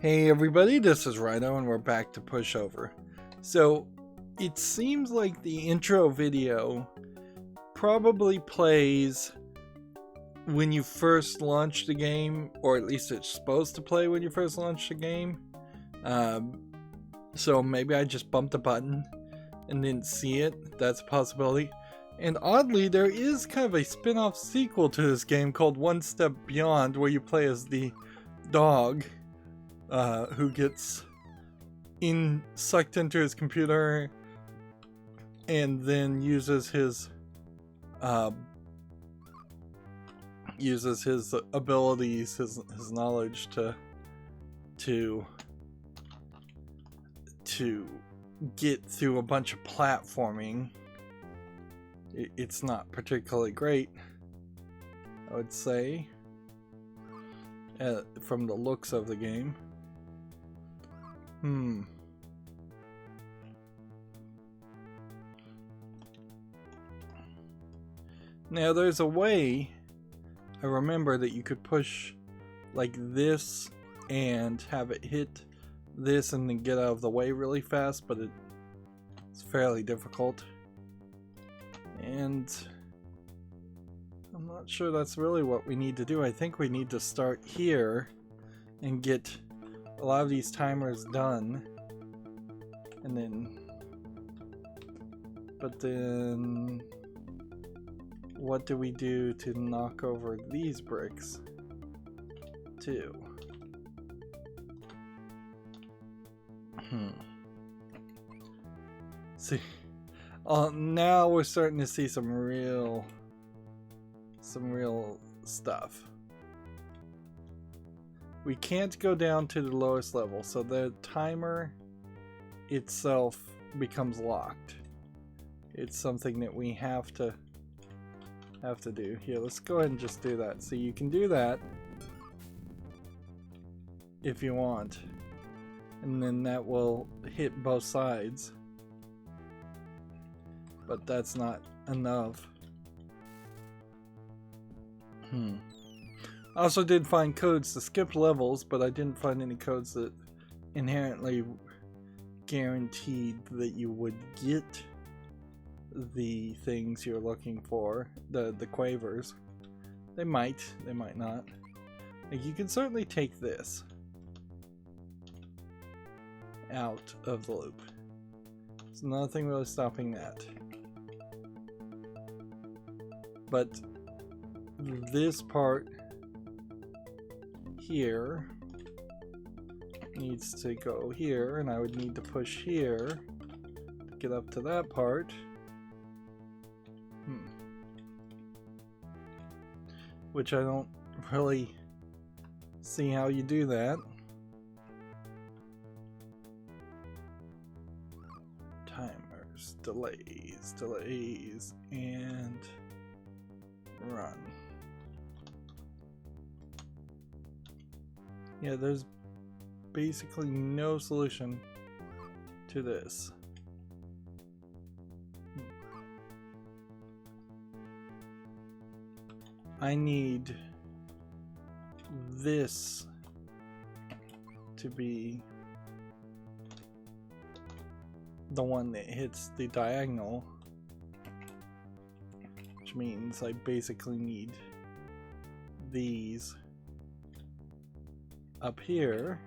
Hey everybody, this is Rydo and we're back to Pushover. So, it seems like the intro video probably plays when you first launch the game, or at least it's supposed to play when you first launch the game. So maybe I just bumped a button and didn't see it. That's a possibility. And oddly, there is kind of a spin-off sequel to this game called One Step Beyond, where you play as the dog who gets sucked into his computer and then uses his abilities, his knowledge to get through a bunch of platforming. It's not particularly great, I would say, from the looks of the game. Now there's a way, I remember, that you could push like this and have it hit this and then get out of the way really fast, but it's fairly difficult. And I'm not sure that's really what we need to do. I think we need to start here and get a lot of these timers done, and then, but then what do we do to knock over these bricks too? See, now we're starting to see some real stuff. We can't go down to the lowest level, so the timer itself becomes locked. It's something that we have to do. Here, let's go ahead and just do that. So you can do that if you want, and then that will hit both sides, but that's not enough. I also did find codes to skip levels, but I didn't find any codes that inherently guaranteed that you would get the things you're looking for, the quavers. They might not. Like, you can certainly take this out of the loop. There's nothing really stopping that. But this part here needs to go here, and I would need to push here to get up to that part. Which I don't really see how you do that. Timers, delays, and run. Yeah, there's basically no solution to this. I need this to be the one that hits the diagonal, which means I basically need these up here.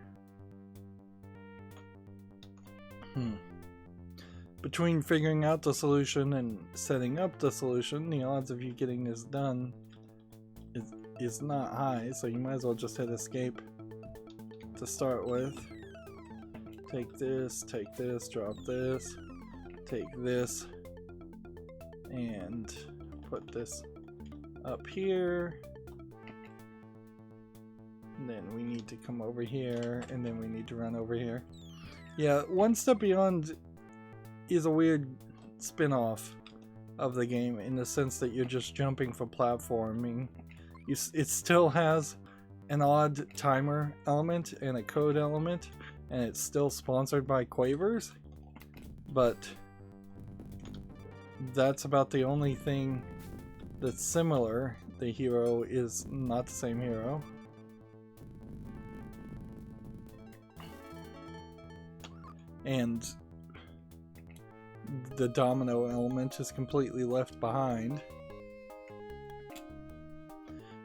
Between figuring out the solution and setting up the solution, the odds of you getting this done is not high, so you might as well just hit escape to start with. Take this, drop this, take this, and put this up here. And then we need to come over here, and then we need to run over here. Yeah, One Step Beyond is a weird spin-off of the game in the sense that you're just jumping for platforming. It still has an odd timer element and a code element, and it's still sponsored by quavers, but that's about the only thing that's similar. The hero is not the same hero. and the domino element is completely left behind.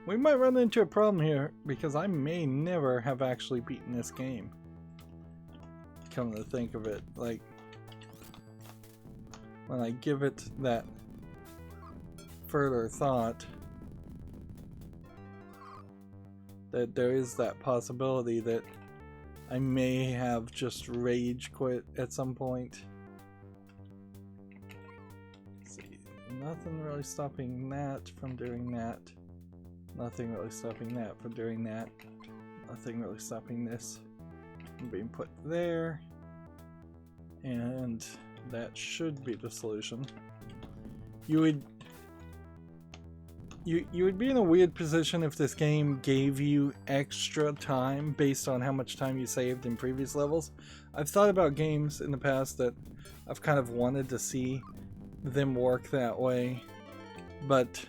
We might run into a problem here because I may never have actually beaten this game. Come to think of it, like when I give it that further thought, that there is that possibility that I may have just rage quit at some point. Let's see, nothing really stopping that from doing that. Nothing really stopping that from doing that. Nothing really stopping this from being put there. And that should be the solution. You would be in a weird position if this game gave you extra time based on how much time you saved in previous levels. I've thought about games in the past that I've kind of wanted to see them work that way, but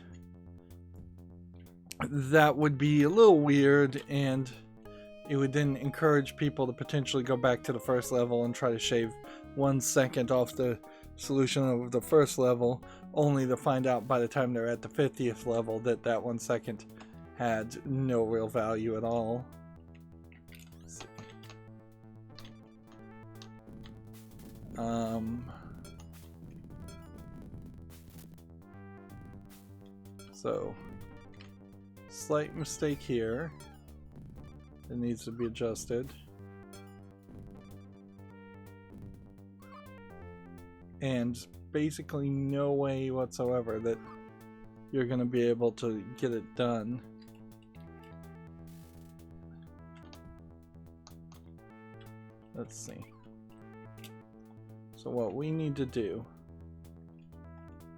that would be a little weird, and it would then encourage people to potentially go back to the first level and try to shave 1 second off the solution of the first level, only to find out by the time they're at the 50th level that that 1 second had no real value at all. So slight mistake here. It needs to be adjusted. And basically no way whatsoever that you're going to be able to get it done. Let's see. So what we need to do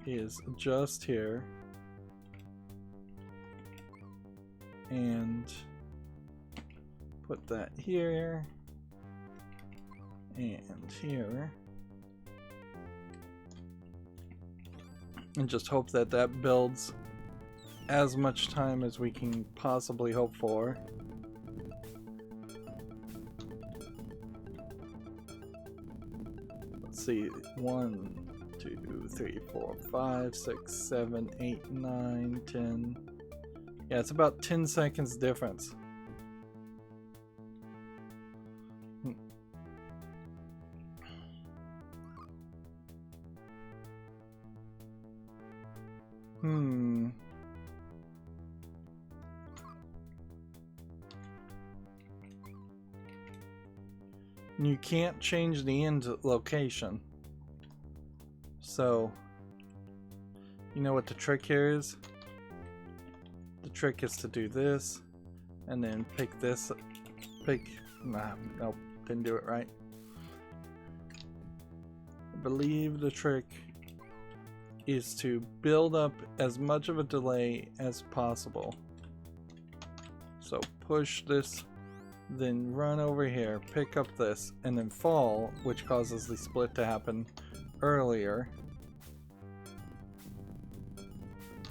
is adjust here and put that here and here, and just hope that that builds as much time as we can possibly hope for. Let's see, 1, 2, 3, 4, 5, 6, 7, 8, 9, 10. Yeah, it's about 10 seconds difference. You can't change the end location. So, you know what the trick here is? The trick is to do this, and then pick this, nope, didn't do it right. I believe the trick is to build up as much of a delay as possible. So push this, then run over here, pick up this, and then fall, which causes the split to happen earlier,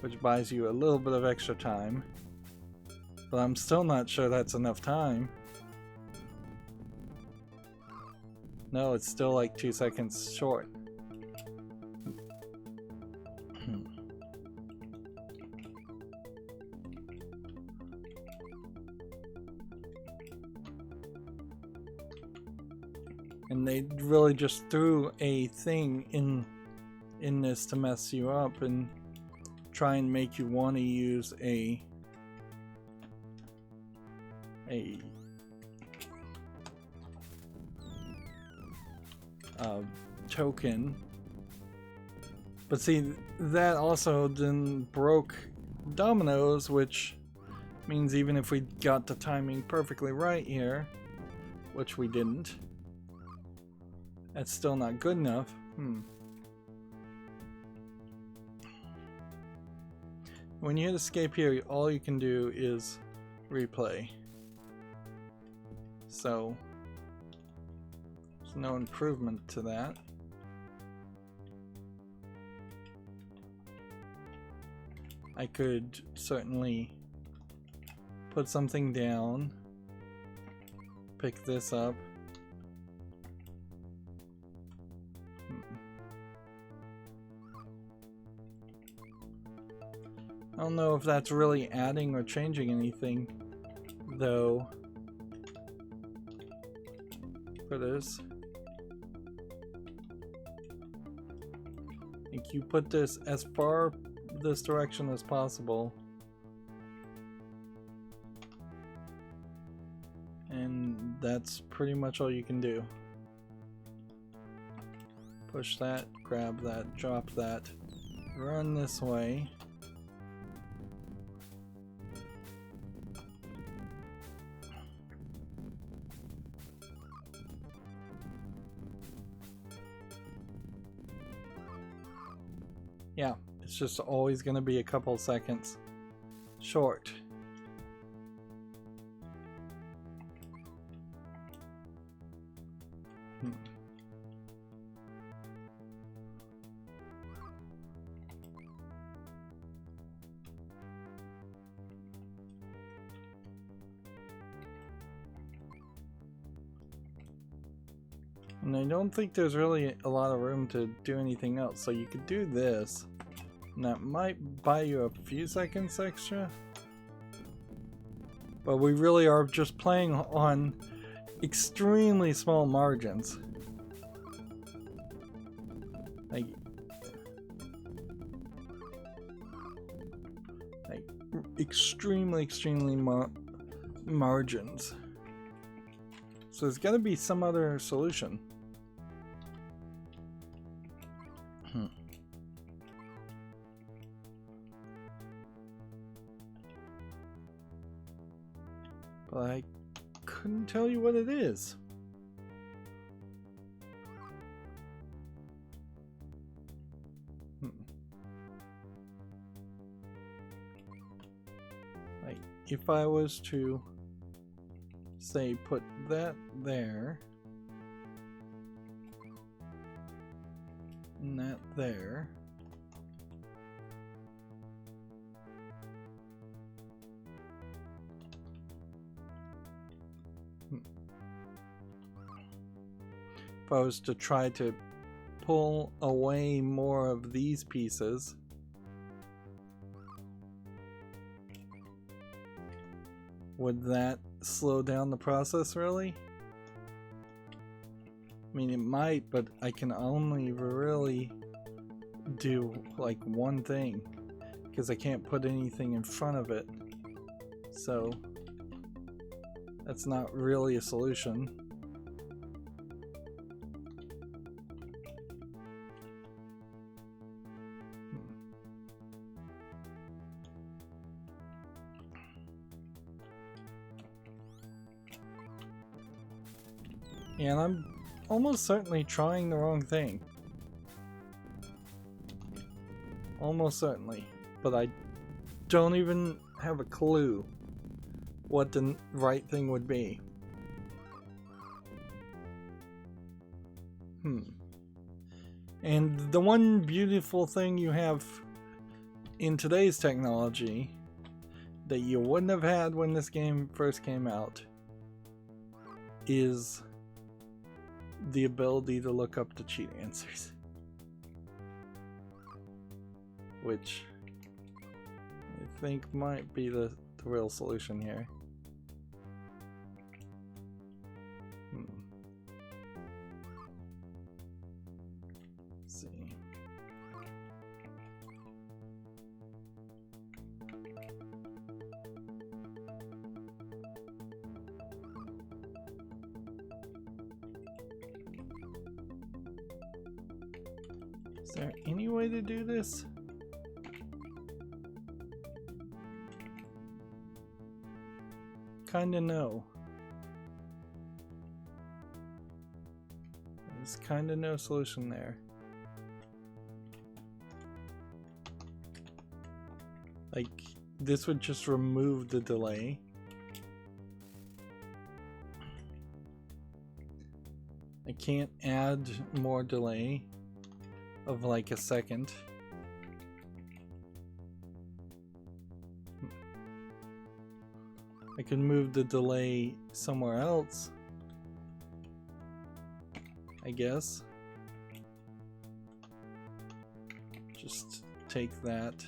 which buys you a little bit of extra time, but I'm still not sure that's enough time. No, it's still like 2 seconds short. And they really just threw a thing in this to mess you up and try and make you want to use a token. But see, that also then broke dominoes, which means even if we got the timing perfectly right here, which we didn't, that's still not good enough. When you hit escape here, all you can do is replay. So there's no improvement to that. I could certainly put something down, pick this up, don't know if that's really adding or changing anything, though, for this. I think you put this as far this direction as possible. And that's pretty much all you can do. Push that, grab that, drop that, run this way. Yeah, it's just always going to be a couple seconds short. And I don't think there's really a lot of room to do anything else, so you could do this, and that might buy you a few seconds extra. But we really are just playing on extremely small margins. Like extremely margins. So there's gotta be some other solution. But I couldn't tell you what it is. Like, if I was to say put that there and that there, if I was to try to pull away more of these pieces, would that slow down the process really? I mean, it might, but I can only really do like one thing because I can't put anything in front of it. So that's not really a solution. And I'm almost certainly trying the wrong thing. Almost certainly. But I don't even have a clue what the right thing would be. And the one beautiful thing you have in today's technology that you wouldn't have had when this game first came out is the ability to look up the cheat answers, which I think might be the real solution here. Let's see. Is there any way to do this? Kinda no. There's kinda no solution there. Like, this would just remove the delay. I can't add more delay of like a second. I can move the delay somewhere else, I guess. Just take that,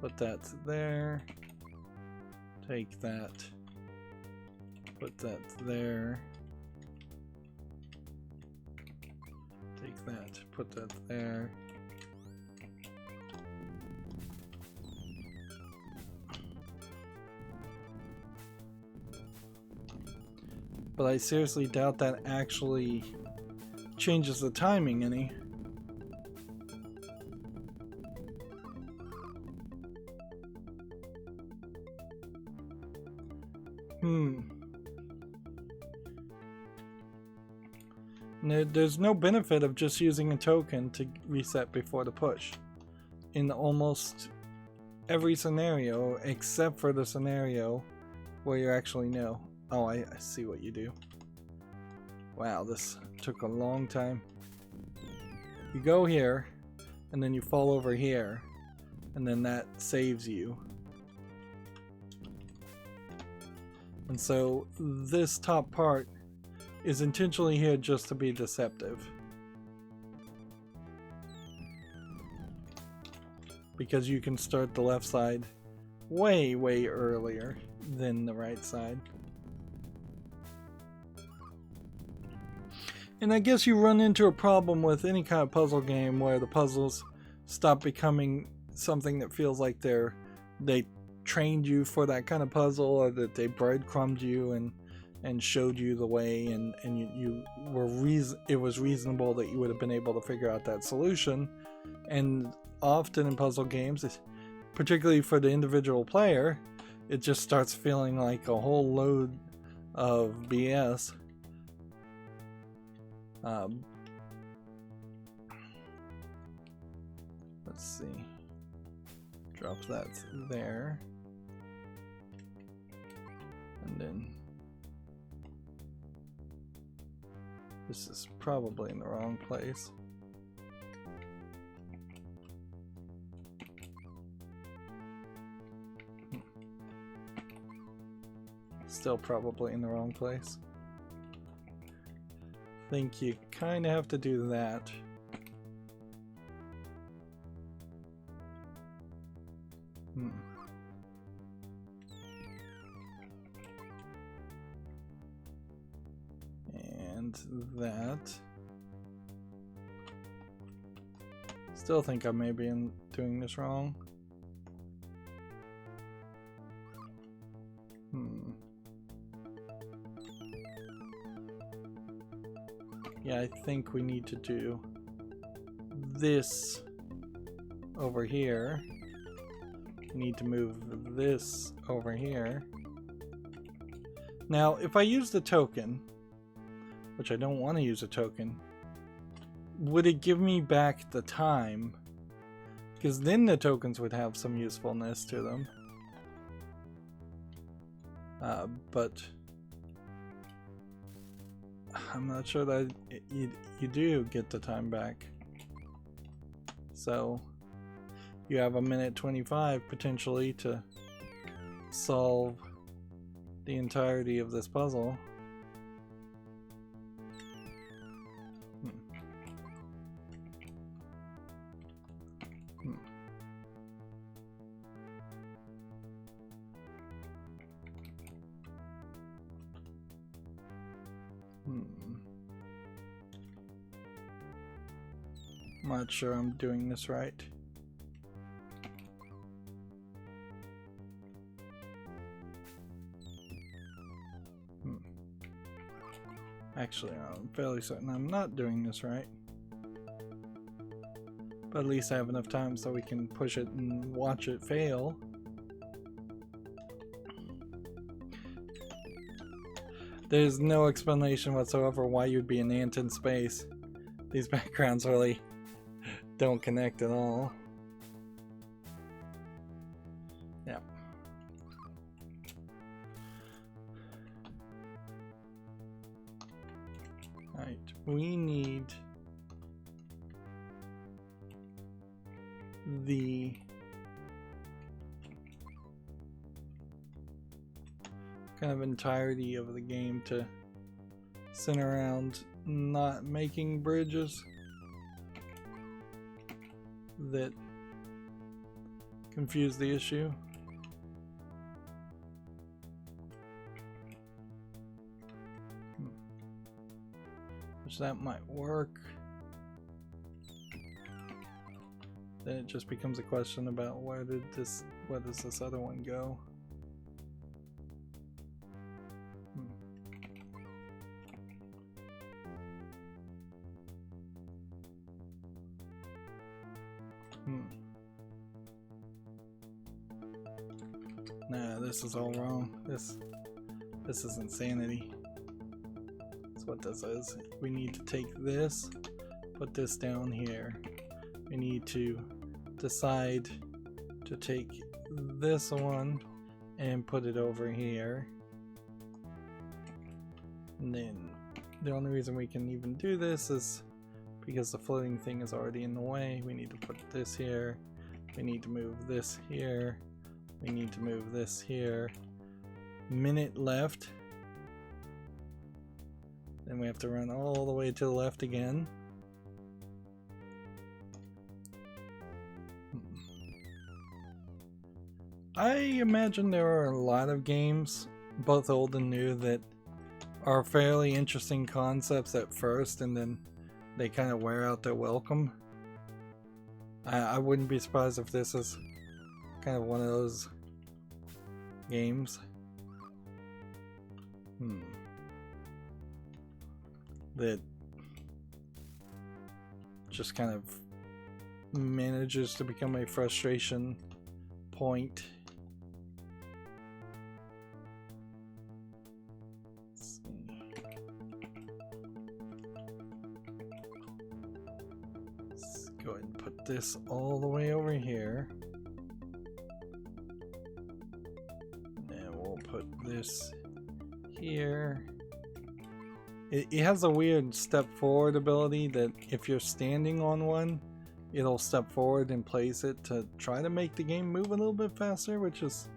Put that there. Take that. Put that there. Take that. Put that there. But I seriously doubt that actually changes the timing any. There's no benefit of just using a token to reset before the push in almost every scenario except for the scenario where you actually know. Oh, I see what you do. Wow, this took a long time. You go here and then you fall over here and then that saves you. And so this top part is intentionally here just to be deceptive. Because you can start the left side way, way earlier than the right side. And I guess you run into a problem with any kind of puzzle game where the puzzles stop becoming something that feels like they trained you for that kind of puzzle, or that they breadcrumbed you and showed you the way, and it was reasonable that you would have been able to figure out that solution. And often in puzzle games, particularly for the individual player, it just starts feeling like a whole load of BS. Let's see. Drop that there. And then this is probably in the wrong place. Still probably in the wrong place. Think you kind of have to do that. And that. Still think I may be doing this wrong. Yeah, I think we need to do this over here. We need to move this over here. Now, if I use the token, which I don't want to use a token, would it give me back the time? Because then the tokens would have some usefulness to them. But I'm not sure that you do get the time back. So you have 1:25 potentially to solve the entirety of this puzzle. I'm not sure I'm doing this right. Actually, I'm fairly certain I'm not doing this right. But at least I have enough time so we can push it and watch it fail. There's no explanation whatsoever why you'd be an ant in space. These backgrounds really don't connect at all. Yeah. Alright, we need the kind of entirety of the game to center around not making bridges that confuse the issue. Which that might work. Then it just becomes a question about where does this other one go? Nah, this is all wrong. This is insanity. That's what this is. We need to take this, put this down here. We need to decide to take this one and put it over here. And then the only reason we can even do this is because the floating thing is already in the way. We need to put this here. We need to move this here. We need to move this here. Minute left. Then we have to run all the way to the left again. I imagine there are a lot of games, both old and new, that are fairly interesting concepts at first and then they kind of wear out their welcome. I wouldn't be surprised if this is kind of one of those games. That just kind of manages to become a frustration point. Let's go ahead and put this all the way over here. And we'll put this here. It has a weird step forward ability that if you're standing on one, it'll step forward and place it to try to make the game move a little bit faster, which is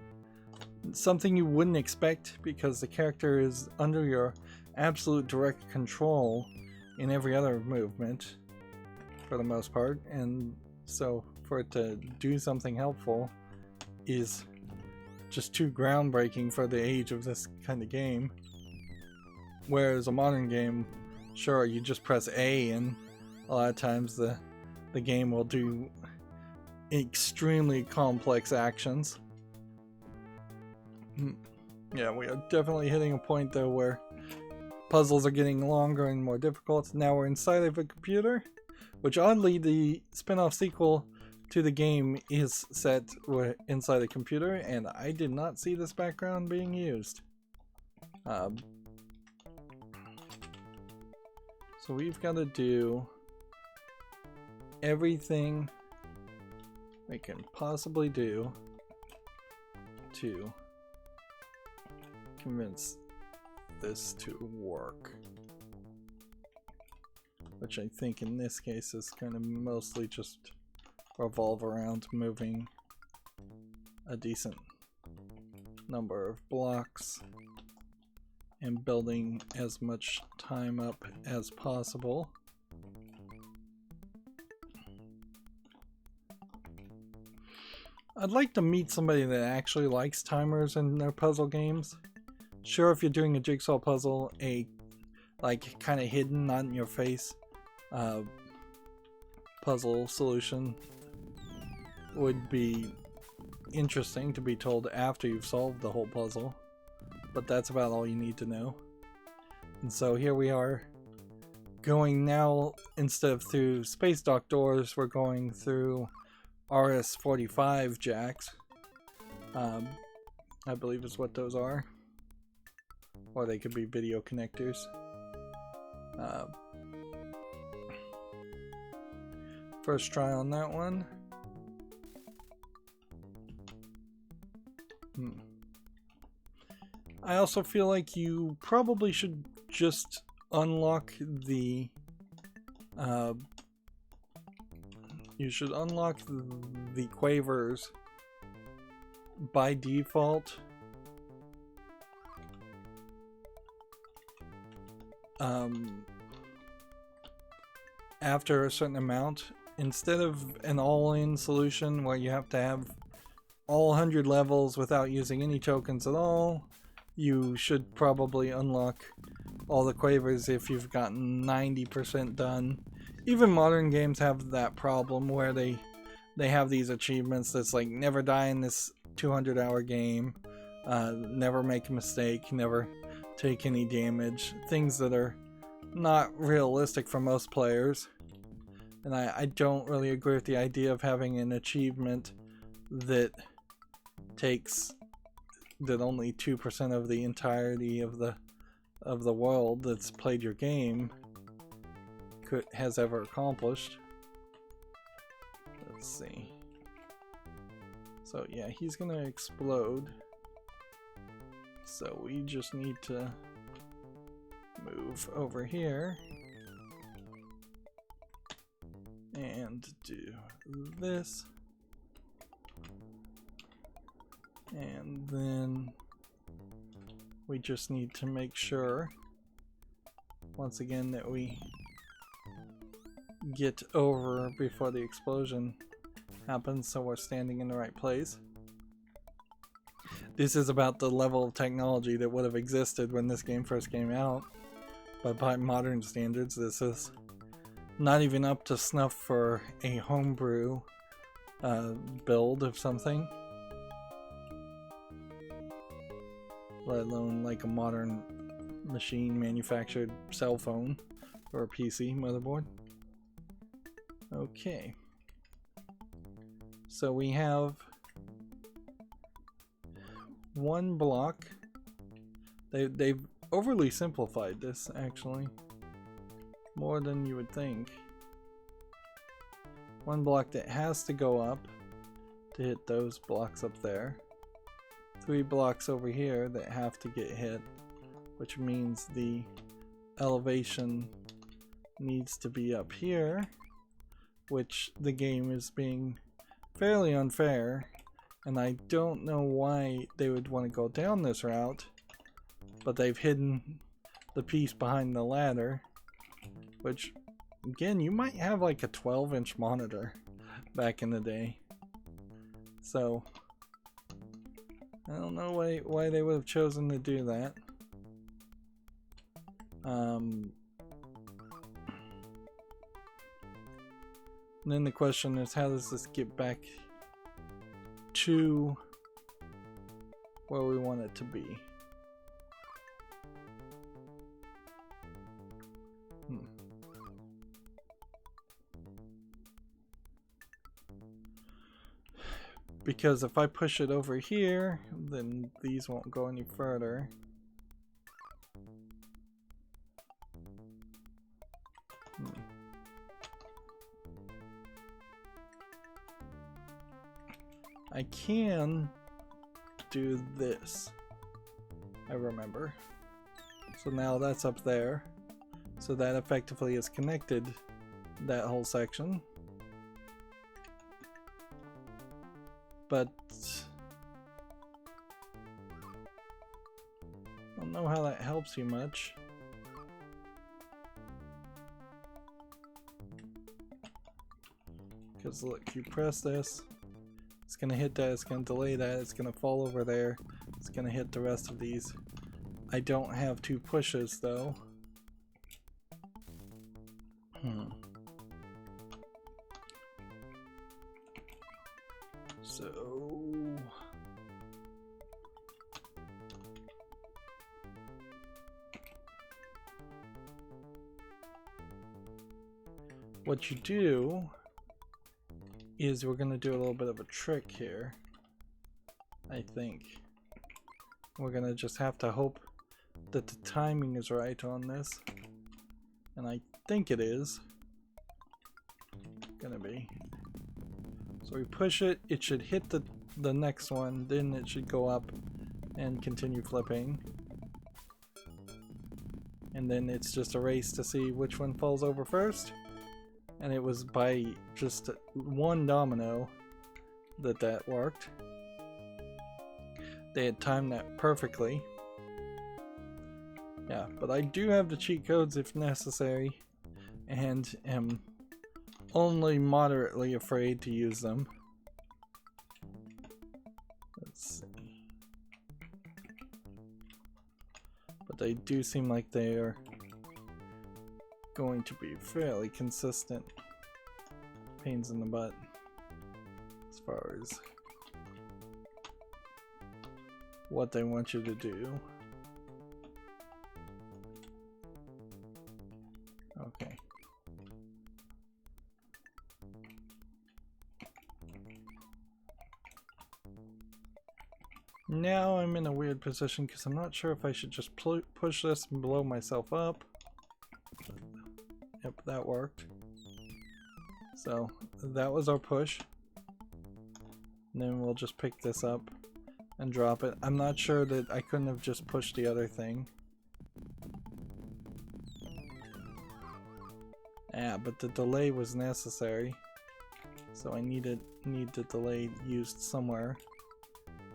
something you wouldn't expect because the character is under your absolute direct control in every other movement for the most part, and so for it to do something helpful is just too groundbreaking for the age of this kind of game. Whereas a modern game, sure, you just press A and a lot of times the game will do extremely complex actions. Yeah, we are definitely hitting a point though where puzzles are getting longer and more difficult. Now we're inside of a computer, which oddly the spin-off sequel to the game is set inside a computer, and I did not see this background being used. So we've got to do everything we can possibly do to convince this to work. Which I think in this case is going to mostly just revolve around moving a decent number of blocks and building as much time up as possible. I'd like to meet somebody that actually likes timers in their puzzle games. Sure, if you're doing a jigsaw puzzle, a like kind of hidden, not in your face puzzle solution would be interesting to be told after you've solved the whole puzzle. But that's about all you need to know. And so here we are going now, instead of through space dock doors, we're going through RS-45 jacks. I believe is what those are. Or they could be video connectors. First try on that one. I also feel like you probably should just unlock the quavers by default after a certain amount, instead of an all-in solution where you have to have all 100 levels without using any tokens at all, you should probably unlock all the quavers if you've gotten 90% done. Even modern games have that problem where they have these achievements that's like never die in this 200-hour game, never make a mistake, never take any damage, things that are not realistic for most players. And I don't really agree with the idea of having an achievement that only 2% of the entirety of the world that's played your game has ever accomplished. Let's see. So yeah, he's gonna explode. So we just need to move over here and do this. And then we just need to make sure, once again, that we get over before the explosion happens so we're standing in the right place. This is about the level of technology that would have existed when this game first came out, but by modern standards this is not even up to snuff for a homebrew build of something, let alone like a modern machine manufactured cell phone or a PC motherboard. Okay, so we have one block. They've overly simplified this, actually, more than you would think. One block that has to go up to hit those blocks up there. 3 blocks over here that have to get hit, which means the elevation needs to be up here, which the game is being fairly unfair, and I don't know why they would want to go down this route, but they've hidden the piece behind the ladder, which again, you might have like a 12-inch monitor back in the day, so I don't know why they would have chosen to do that. And then the question is, how does this get back to where we want it to be? Because if I push it over here, then these won't go any further. I can do this, I remember. So now that's up there. So that effectively is connected that whole section. But I don't know how that helps you much. Because look, you press this, it's gonna hit that, it's gonna delay that, it's gonna fall over there, it's gonna hit the rest of these. I don't have 2 pushes though. So what you do is we're gonna do a little bit of a trick here. I think we're gonna just have to hope that the timing is right on this, and I think it is gonna be. So we push it, it should hit the next one, then it should go up and continue flipping. And then it's just a race to see which one falls over first. And it was by just 1 domino that worked. They had timed that perfectly. Yeah, but I do have the cheat codes if necessary, and am only moderately afraid to use them. but they do seem like they are going to be fairly consistent pains in the butt as far as what they want you to do. Okay. Now I'm in a weird position because I'm not sure if I should just push this and blow myself up. Yep, that worked. So that was our push. And then we'll just pick this up and drop it. I'm not sure that I couldn't have just pushed the other thing. Yeah, but the delay was necessary. So I need the delay used somewhere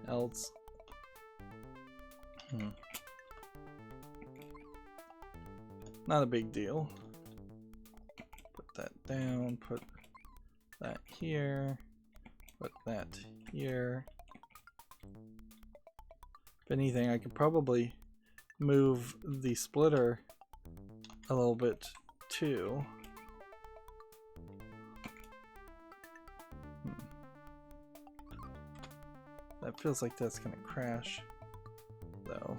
else. Not a big deal. Put that down, put that here, put that here. If anything, I could probably move the splitter a little bit too. That feels like that's gonna crash, though.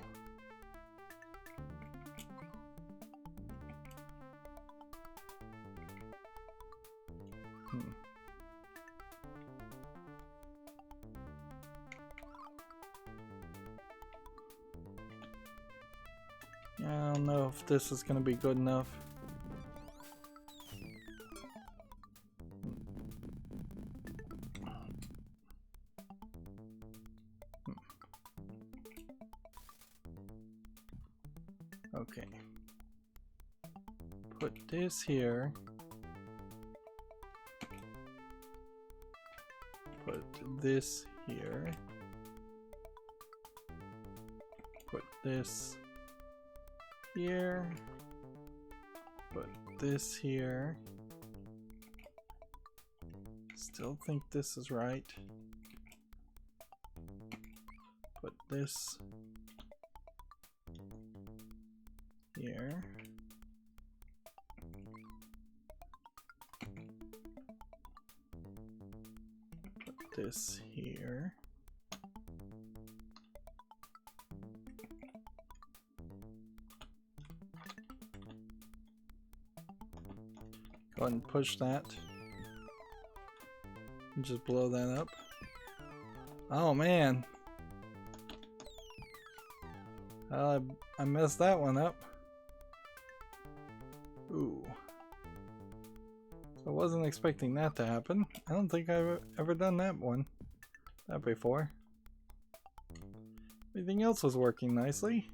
I don't know if this is gonna be good enough. Okay. Put this here. Put this here. Put this here. Put this here. Still think this is right. Put this here. Put this here. Go ahead and push that. And just blow that up. Oh man. I messed that one up. Ooh. So I wasn't expecting that to happen. I don't think I've ever done that before. Everything else was working nicely.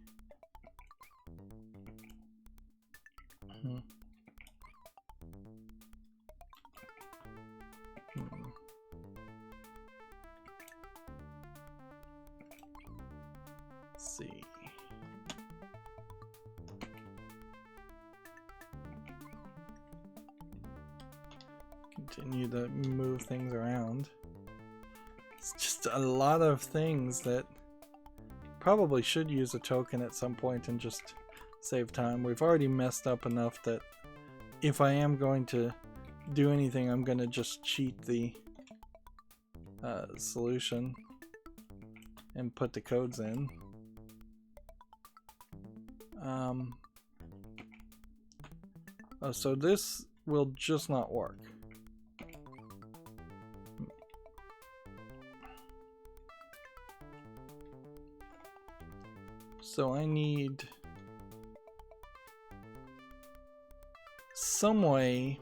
Let's see. Continue to move things around. It's just a lot of things that probably should use a token at some point and just save time. We've already messed up enough that if I am going to do anything, I'm going to just cheat the solution and put the codes in. Oh, so this will just not work. So I need some way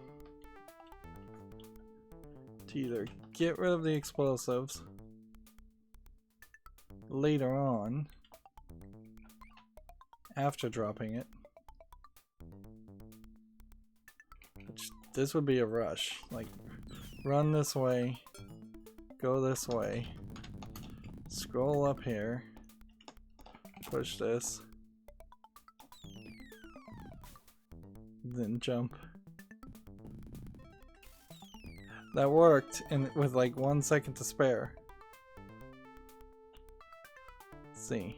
to either get rid of the explosives later on after dropping it. This would be a rush. Like, run this way, go this way, scroll up here, push this, then jump. That worked, and with like 1 second to spare. Let's see.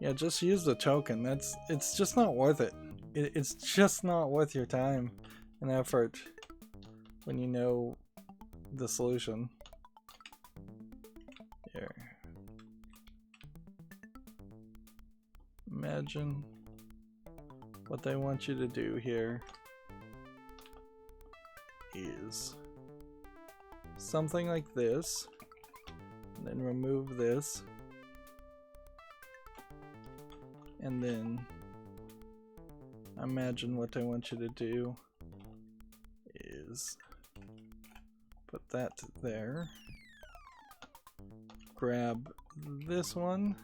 Yeah, just use the token. It's just not worth it. It's just not worth your time and effort when you know the solution. Here. Imagine what they want you to do here is something like this, and then remove this, and then imagine what they want you to do is put that there, grab this one.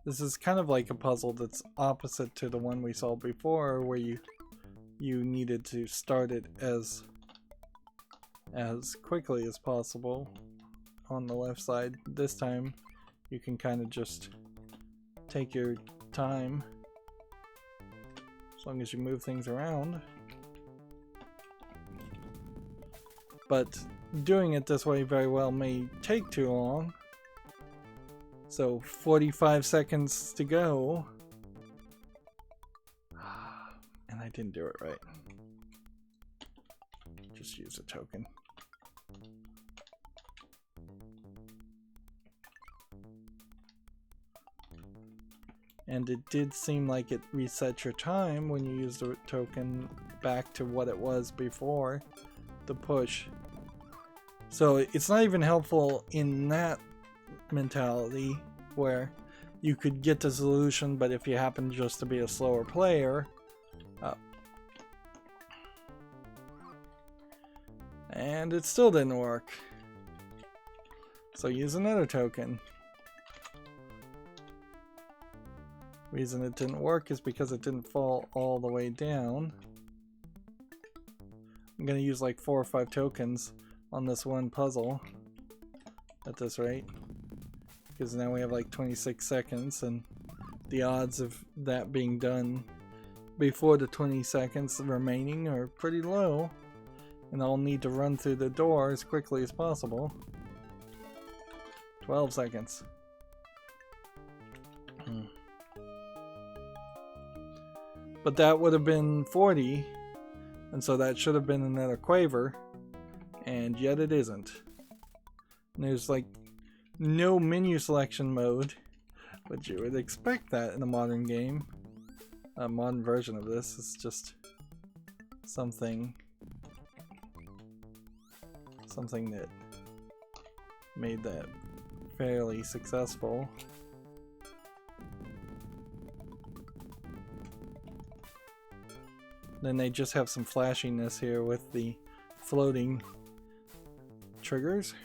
This is kind of like a puzzle that's opposite to the one we saw before, where you needed to start it as quickly as possible on the left side. This time you can kind of just take your time as long as you move things around. But doing it this way very well may take too long. So 45 seconds to go. And I didn't do it right. Just use a token. And it did seem like it reset your time when you used the token back to what it was before the push. So it's not even helpful in that mentality where you could get the solution, but if you happen just to be a slower player, and it still didn't work. So use another token. Reason it didn't work is because it didn't fall all the way down. I'm gonna use like 4 or 5 tokens on this one puzzle at this rate, because now we have like 26 seconds, and the odds of that being done before the 20 seconds remaining are pretty low, and I'll need to run through the door as quickly as possible. 12 seconds. But that would have been 40, and so that should have been another quaver, and yet it isn't. And there's like no menu selection mode, but you would expect that in a modern game. A modern version of this is just something that made that fairly successful. Then they just have some flashiness here with the floating triggers.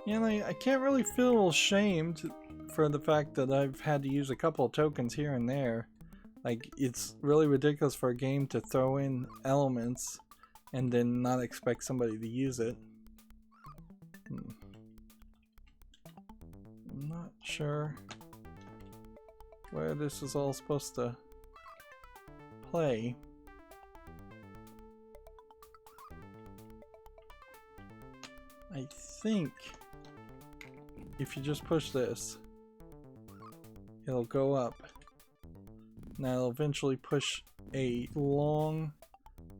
And I can't really feel ashamed for the fact that I've had to use a couple of tokens here and there. Like, it's really ridiculous for a game to throw in elements and then not expect somebody to use it. I'm not sure where this is all supposed to play. I think if you just push this, it'll go up. Now it'll eventually push a long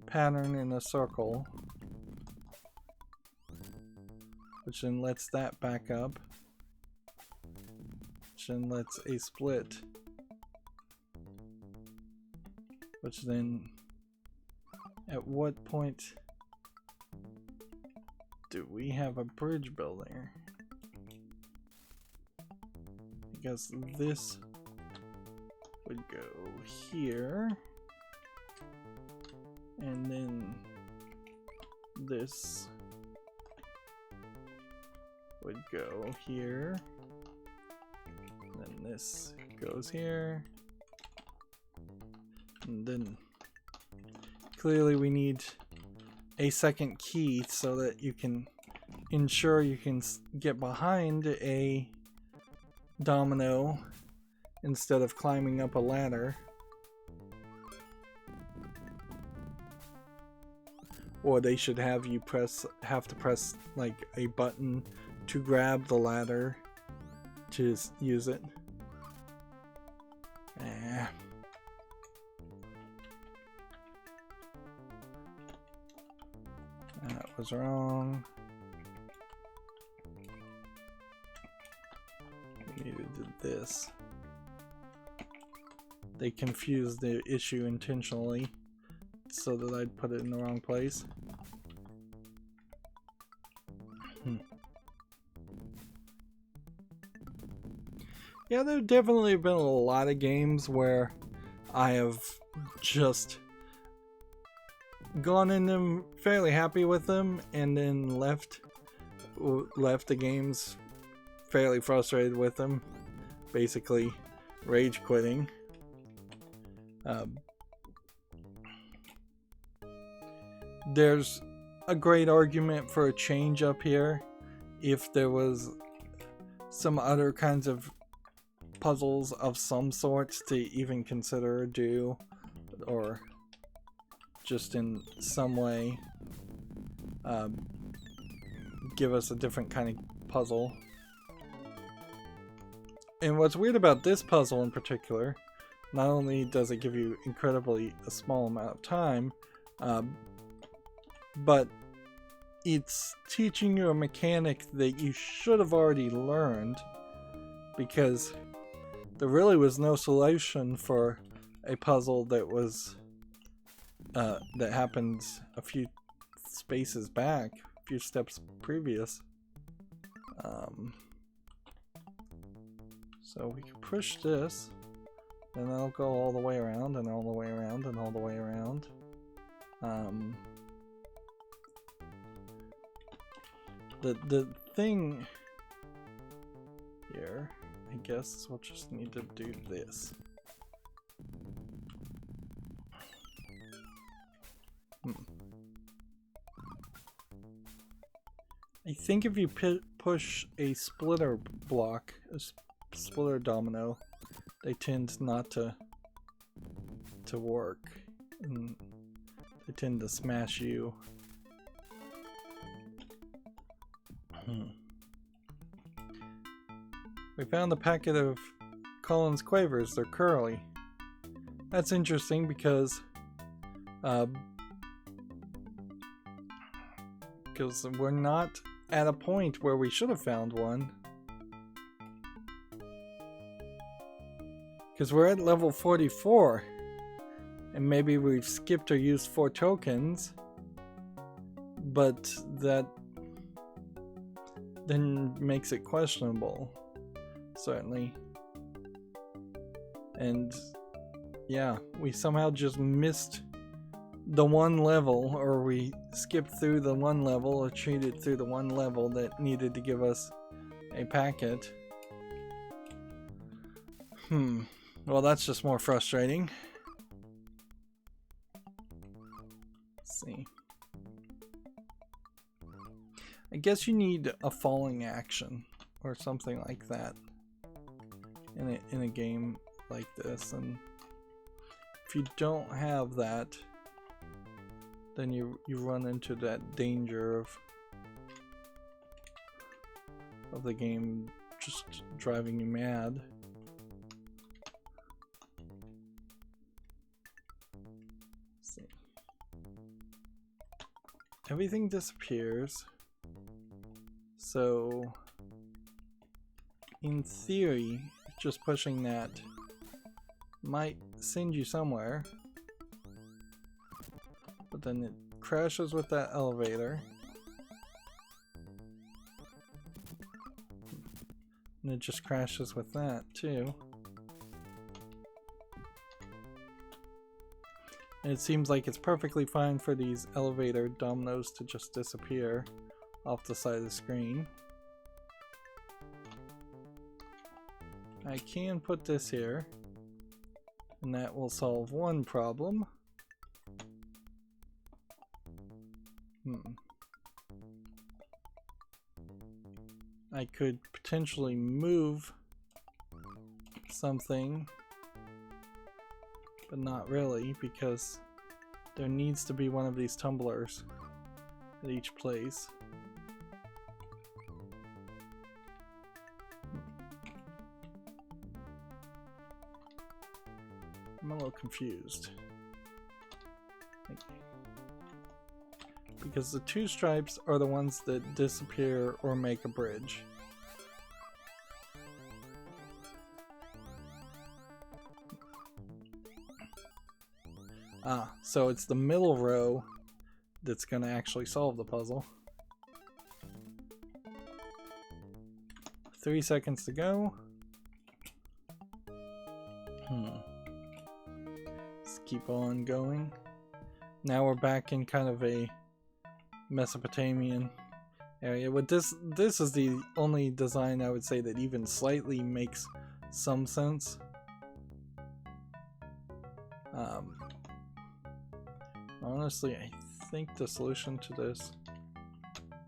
pattern in a circle, which then lets that back up, which then lets a split, which then, at what point do we have a bridge builder? Because this would go here, and then this would go here, and then this goes here, and then clearly we need a second key so that you can ensure you can get behind a domino instead of climbing up a ladder. or they should have you have to press like a button to grab the ladder to use it. That was wrong. We needed this. They confused the issue intentionally so that I'd put it in the wrong place. Yeah, there definitely have been a lot of games where I have just gone in them fairly happy with them and then left the games fairly frustrated with them, basically rage quitting. There's a great argument for a change up here if there was some other kinds of puzzles of some sorts to even consider or do, or just in some way give us a different kind of puzzle. And what's weird about this puzzle in particular, not only does it give you incredibly a small amount of time, but it's teaching you a mechanic that you should have already learned, because there really was no solution for a puzzle that was that happened a few spaces back, a few steps previous. So we can push this, and that'll go all the way around, and all the way around, and all the way around. The thing here, I guess, we'll just need to do this. I think if you push a splitter block, a splitter domino, they tend not to work, and they tend to smash you. We found the packet of Colin's quavers. They're curly. That's interesting because we're not at a point where we should have found one. Because we're at level 44, and maybe we've skipped or used 4 tokens, but that then makes it questionable, certainly. And yeah, we somehow just missed the one level, or we skipped through the one level, or cheated through the one level that needed to give us a packet. Well, that's just more frustrating. Let's see. I guess you need a falling action or something like that in a game like this, and if you don't have that, then you run into that danger of the game just driving you mad. Let's see. Everything disappears. So, in theory, just pushing that might send you somewhere. But then it crashes with that elevator. And it just crashes with that, too. And it seems like it's perfectly fine for these elevator dominoes to just disappear off the side of the screen. I can put this here, and that will solve one problem. I could potentially move something, but not really, because there needs to be one of these tumblers at each place. I'm a little confused. Because the two stripes are the ones that disappear or make a bridge. Ah, so it's the middle row that's going to actually solve the puzzle. 3 seconds to go. Let's keep on going. Now we're back in kind of a Mesopotamian area. With this is the only design I would say that even slightly makes some sense. Honestly, I think the solution to this...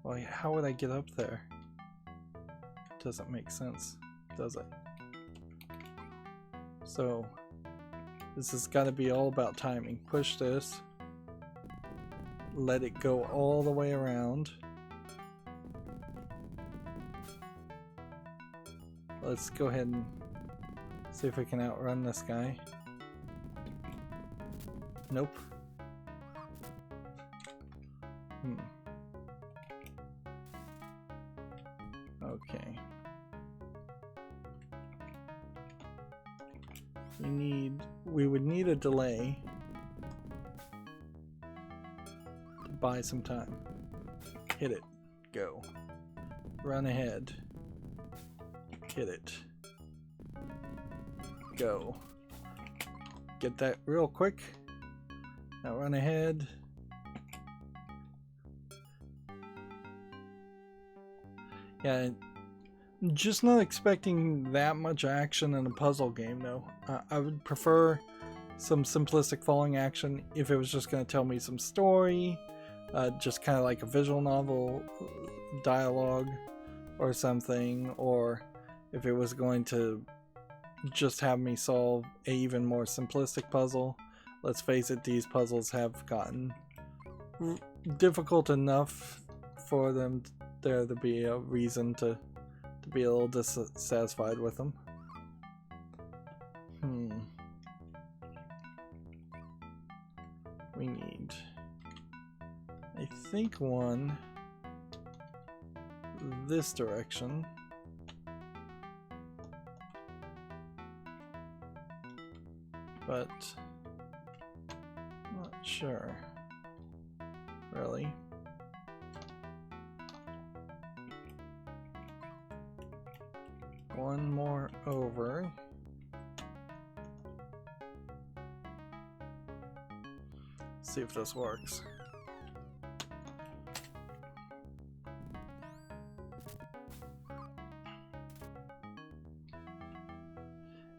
Well, how would I get up there? Doesn't make sense, does it? So, this has got to be all about timing. Push this. Let it go all the way around. Let's go ahead and see if we can outrun this guy. Nope. Okay. We would need a delay to buy some time. Hit it. Go. Run ahead. Hit it. Go. Get that real quick. Now run ahead. Yeah, just not expecting that much action in a puzzle game though. I would prefer some simplistic falling action if it was just going to tell me some story, just kind of like a visual novel dialogue or something, or if it was going to just have me solve a even more simplistic puzzle. Let's face it, these puzzles have gotten difficult enough for them there to be a reason to be a little dissatisfied with them. We need, I think, one this direction. But not sure, really. One more over. See if this works.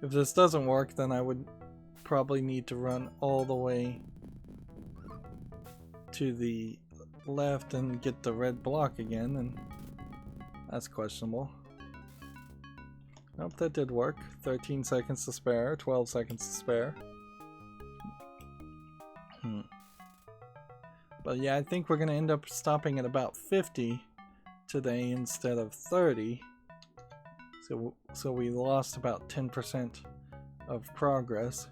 If this doesn't work, then I would probably need to run all the way to the left and get the red block again, and that's questionable. Nope, that did work. 13 seconds to spare, 12 seconds to spare. But yeah, I think we're going to end up stopping at about 50 today instead of 30. So we lost about 10% of progress.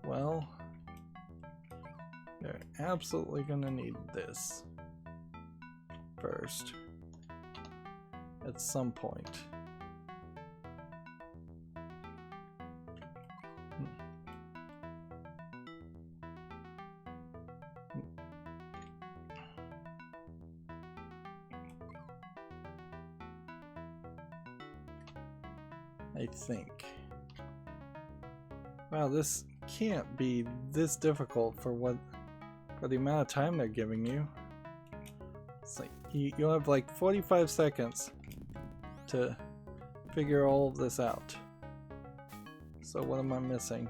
Well, they're absolutely going to need this first at some point. I think. Wow, this can't be this difficult for the amount of time they're giving you. It's like you'll have like 45 seconds to figure all of this out. So what am I missing?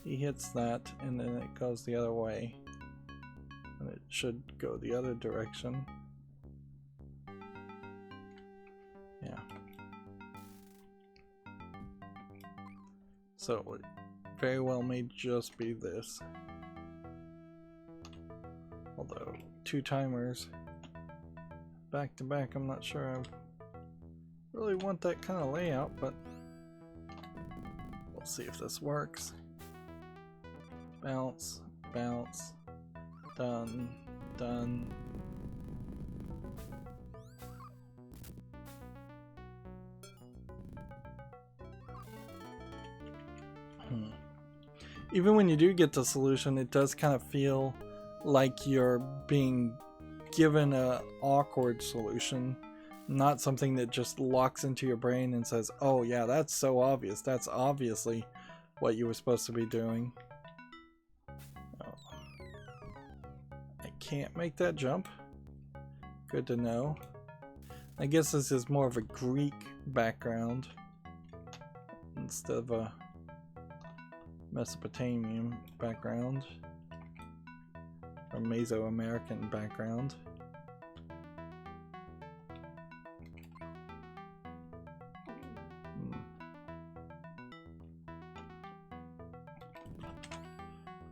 He hits that and then it goes the other way. And it should go the other direction. Yeah. So it very well may just be this. Although 2 timers back to back, I'm not sure I really want that kind of layout, but we'll see if this works. Bounce, bounce, done, done. Even when you do get the solution, it does kind of feel like you're being given a awkward solution, not something that just locks into your brain and says, oh yeah, that's so obvious, that's obviously what you were supposed to be doing. Oh. I can't make that jump. Good to know. I guess this is more of a Greek background instead of a Mesopotamian background or Mesoamerican background.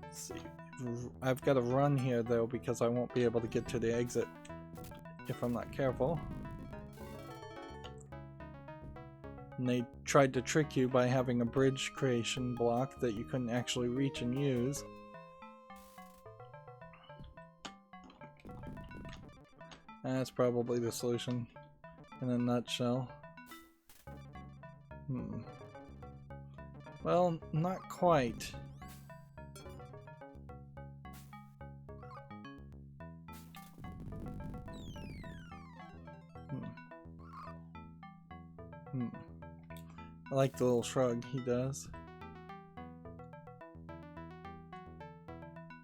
Let's see. I've got to run here though because I won't be able to get to the exit if I'm not careful. And they tried to trick you by having a bridge creation block that you couldn't actually reach and use. That's probably the solution in a nutshell. Well, not quite. I like the little shrug he does.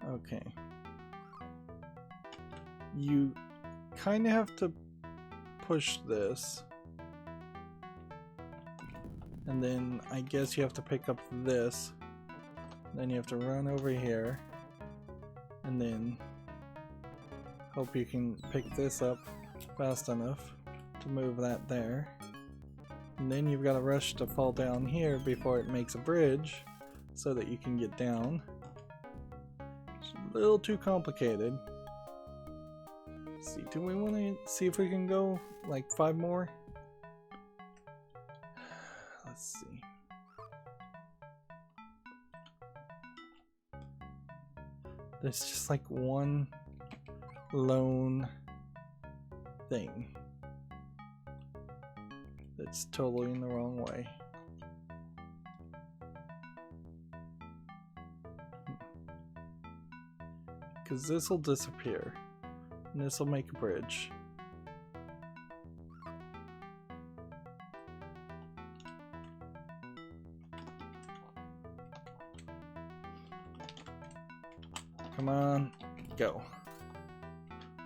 Okay. You kind of have to push this. And then I guess you have to pick up this. Then you have to run over here. And then hope you can pick this up fast enough to move that there. And then you've got to rush to fall down here before it makes a bridge so that you can get down. It's a little too complicated. Let's see, do we want to see if we can go like 5 more? Let's see. There's just like one lone thing that's totally in the wrong way. Because this will disappear, and this will make a bridge. Come on, go.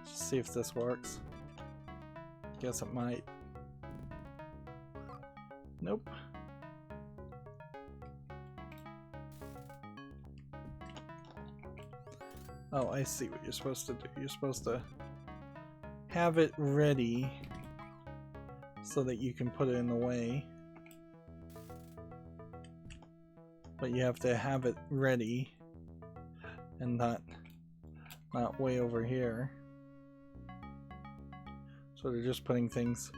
Let's see if this works. Guess it might. Nope. Oh, I see what you're supposed to do. You're supposed to have it ready so that you can put it in the way. But you have to have it ready and not way over here. So they're just putting things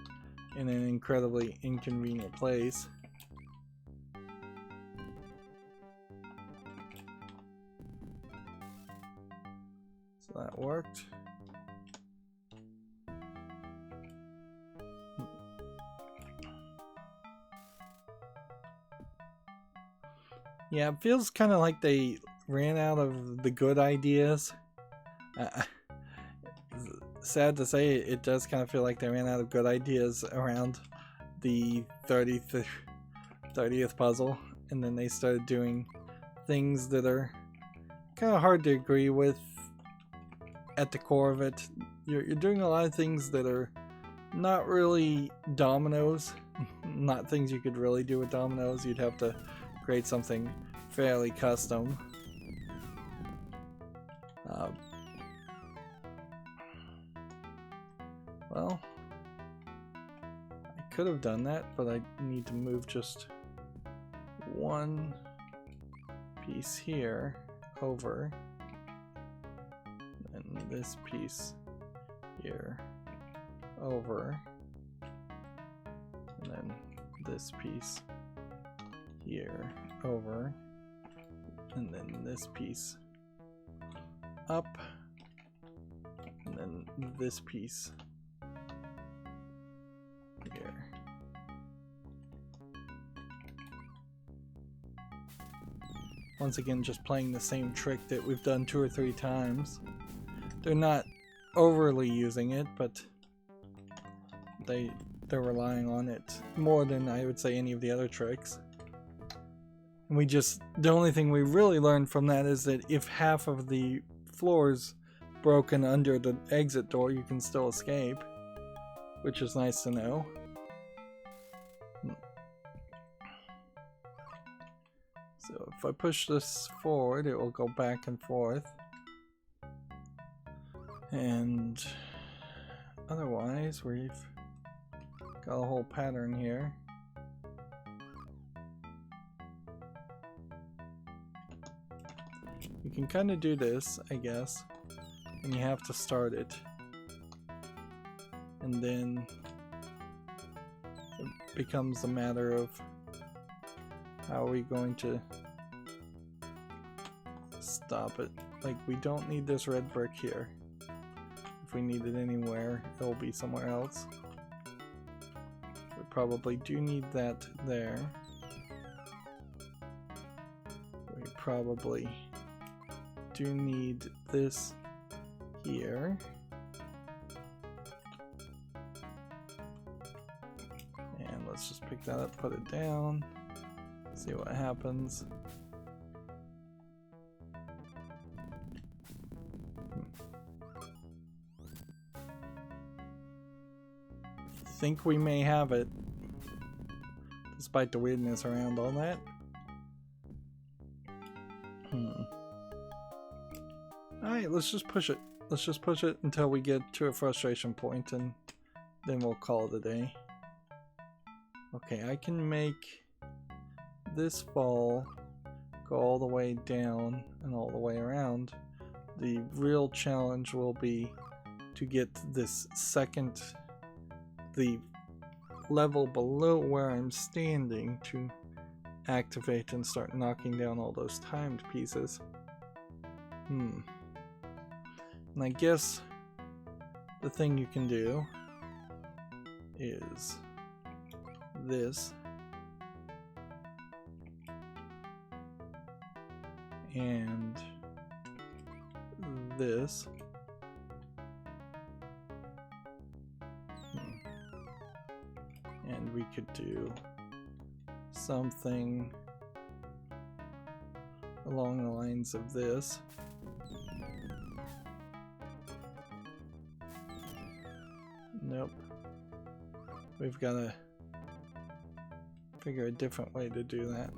in an incredibly inconvenient place. So that worked. Yeah, it feels kind of like they ran out of the good ideas. Sad to say, it does kind of feel like they ran out of good ideas around the 30th puzzle, and then they started doing things that are kind of hard to agree with at the core of it. You're doing a lot of things that are not really dominoes, not things you could really do with dominoes. You'd have to create something fairly custom. could have done that, but I need to move just one piece here over, and this piece here over, and then this piece here over, and then this piece up, and then this piece here. Once again, just playing the same trick that we've done 2 or 3 times. They're not overly using it, but they're relying on it more than I would say any of the other tricks. And the only thing we really learned from that is that if half of the floor is broken under the exit door, you can still escape, which is nice to know. So if I push this forward, it will go back and forth. And otherwise, we've got a whole pattern here. You can kind of do this, I guess, and you have to start it. And then it becomes a matter of how are we going to stop it. Like, we don't need this red brick here. If we need it anywhere, it'll be somewhere else. We probably do need that there. We probably do need this here. And let's just pick that up, put it down, see what happens. I think we may have it, despite the weirdness around all that. Alright, let's just push it. Let's just push it until we get to a frustration point, and then we'll call it a day. Okay, I can make this fall go all the way down and all the way around. The real challenge will be to get this second, the level below where I'm standing, to activate and start knocking down all those timed pieces. And I guess the thing you can do is this and this. And we could do something along the lines of this. Nope. We've got to figure a different way to do that.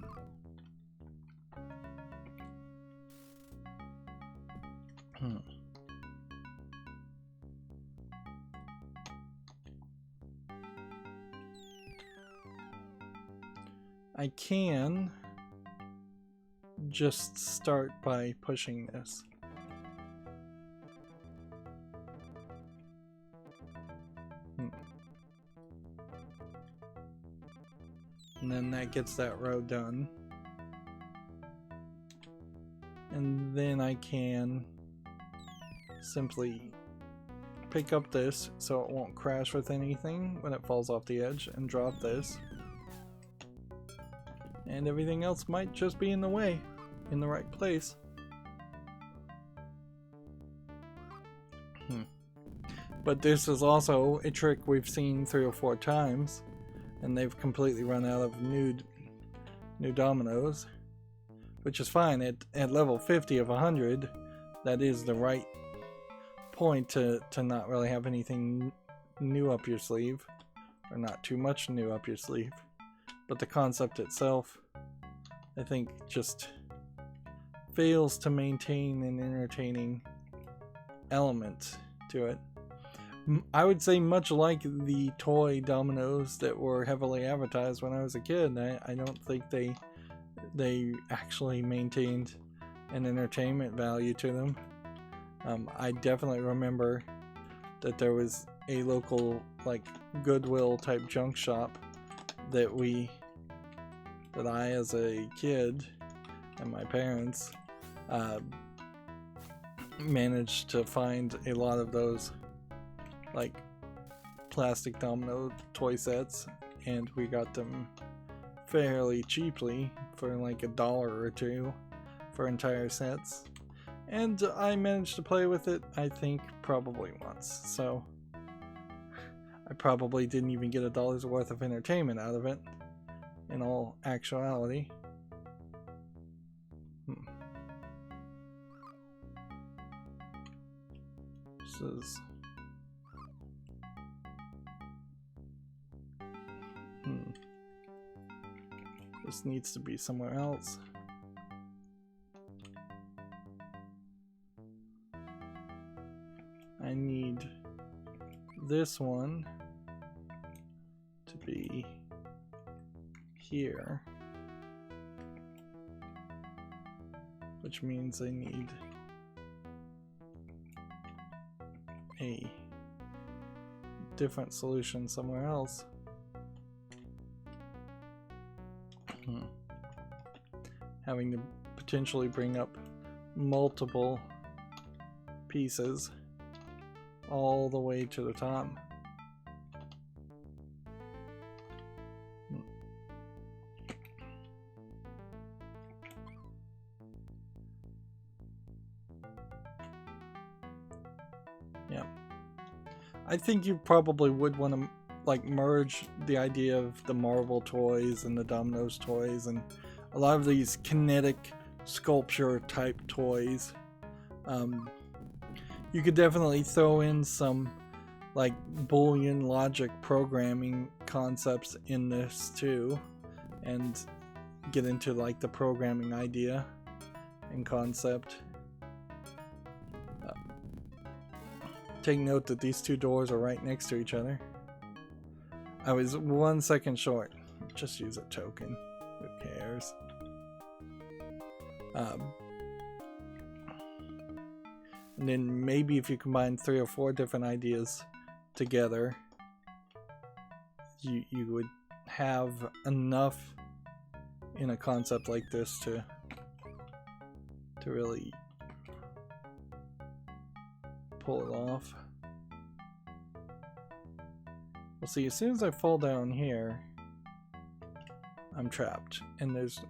I can just start by pushing this. And then that gets that row done. And then I can simply pick up this so it won't crash with anything when it falls off the edge, and drop this. And everything else might just be in the way, in the right place. But this is also a trick we've seen 3 or 4 times, and they've completely run out of new dominoes, which is fine. At level 50 of 100, that is the right point to not really have anything new up your sleeve, or not too much new up your sleeve. But the concept itself, I think, just fails to maintain an entertaining element to it. I would say much like the toy dominoes that were heavily advertised when I was a kid. I don't think they actually maintained an entertainment value to them. I definitely remember that there was a local like Goodwill type junk shop that I as a kid and my parents managed to find a lot of those like plastic domino toy sets, and we got them fairly cheaply for like $1 or $2 for entire sets, and I managed to play with it I think probably once, so I probably didn't even get $1's worth of entertainment out of it in all actuality. This is this needs to be somewhere else. I need this one to be here, which means I need a different solution somewhere else. Having to potentially bring up multiple pieces all the way to the top. Yeah, I think you probably would want to like merge the idea of the marble toys and the dominoes toys and a lot of these kinetic sculpture type toys. You could definitely throw in some like Boolean logic programming concepts in this too, and get into like the programming idea and concept. Take note that these two doors are right next to each other. I was 1 second short. Just use a token. Who cares? And then maybe if you combine 3 or 4 different ideas together, you would have enough in a concept like this to really pull it off. Well, see, as soon as I fall down here, I'm trapped, and there's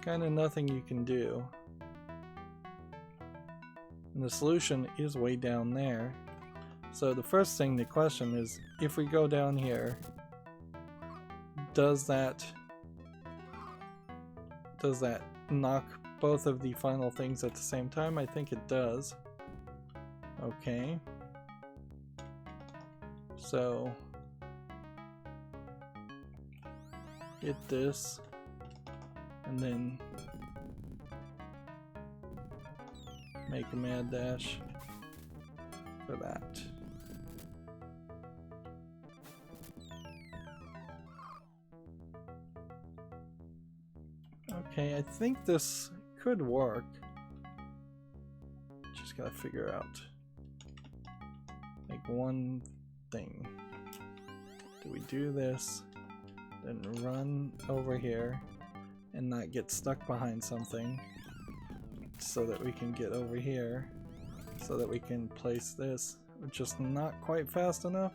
kind of nothing you can do. And the solution is way down there. So the first thing to question is, if we go down here, does that knock both of the final things at the same time? I think it does. Okay. So hit this, and then make a mad dash for that. Okay, I think this could work. Just gotta figure out like one thing. Do we do this, then run over here and not get stuck behind something, so that we can get over here, so that we can place this, just not quite fast enough?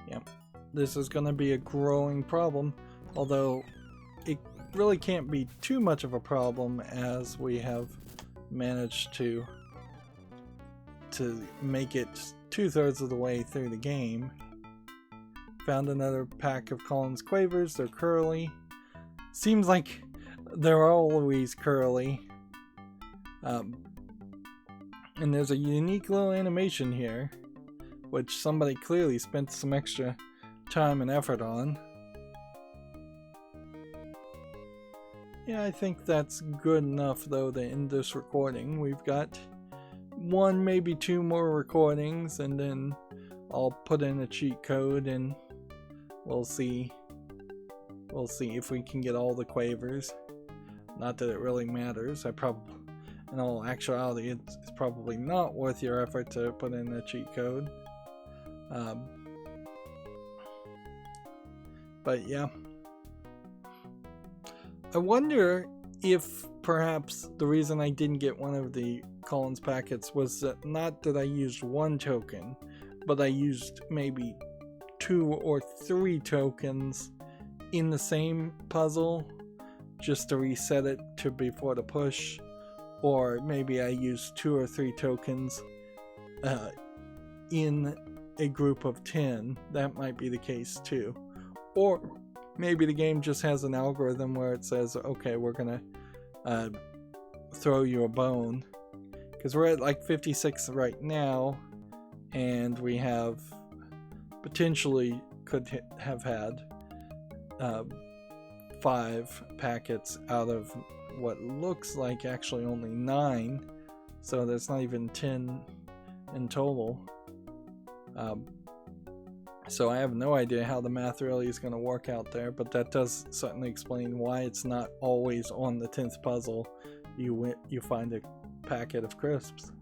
Yep, this is going to be a growing problem, although it really can't be too much of a problem as we have managed to make it 2/3 of the way through the game. Found another pack of Collins Quavers. They're curly. Seems like they're always curly. And there's a unique little animation here, which somebody clearly spent some extra time and effort on. Yeah, I think that's good enough though to end this recording. We've got one, maybe two more recordings, and then I'll put in a cheat code and we'll see if we can get all the quavers. Not that it really matters. In all actuality, it's probably not worth your effort to put in a cheat code. But yeah, I wonder if perhaps the reason I didn't get one of the Collins packets was that not that I used one token, but I used maybe 2 or 3 tokens in the same puzzle just to reset it to before the push, or maybe I used 2 or 3 tokens in a group of 10. That might be the case too. Or maybe the game just has an algorithm where it says, okay, we're gonna throw you a bone, because we're at like 56 right now, and we have potentially could have had 5 packets out of what looks like actually only 9, so there's not even 10 in total. So I have no idea how the math really is going to work out there, but that does certainly explain why it's not always on the 10th puzzle you find a packet of crisps.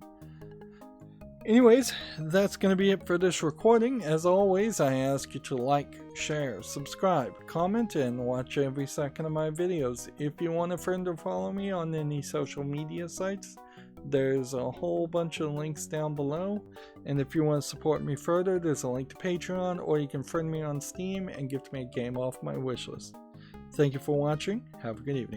Anyways, that's going to be it for this recording. As always, I ask you to like, share, subscribe, comment, and watch every second of my videos. If you want a friend or follow me on any social media sites, there's a whole bunch of links down below. And if you want to support me further, there's a link to Patreon, or you can friend me on Steam and gift me a game off my wishlist. Thank you for watching. Have a good evening.